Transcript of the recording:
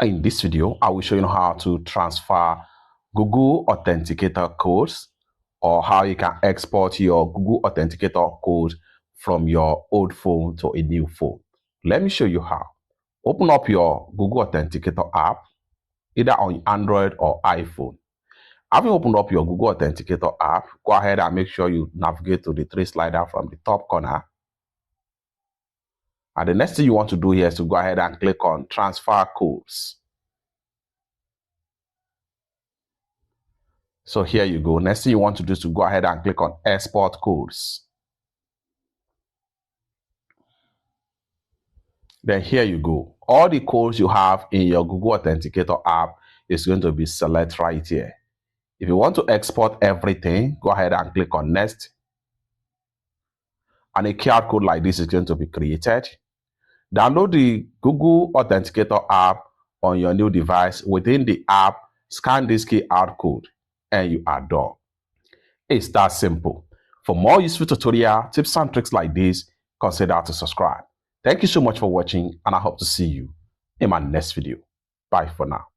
In this video, I will show you how to transfer Google Authenticator codes or how you can export your Google Authenticator code from your old phone to a new phone. Let me show you how. Open up your Google Authenticator app, either on Android or iPhone. Having opened up your Google Authenticator app, go ahead and make sure you navigate to the three slider from the top corner. And the next thing you want to do here is to go ahead and click on Transfer Codes. So here you go. Next thing you want to do is to go ahead and click on Export Codes. Then here you go. All the codes you have in your Google Authenticator app is going to be select right here. If you want to export everything, go ahead and click on Next. And a QR code like this is going to be created. Download the Google Authenticator app on your new device. Within the app, scan this QR code and you are done. It's that simple. For more useful tutorial, tips and tricks like this, consider to subscribe. Thank you so much for watching and I hope to see you in my next video. Bye for now.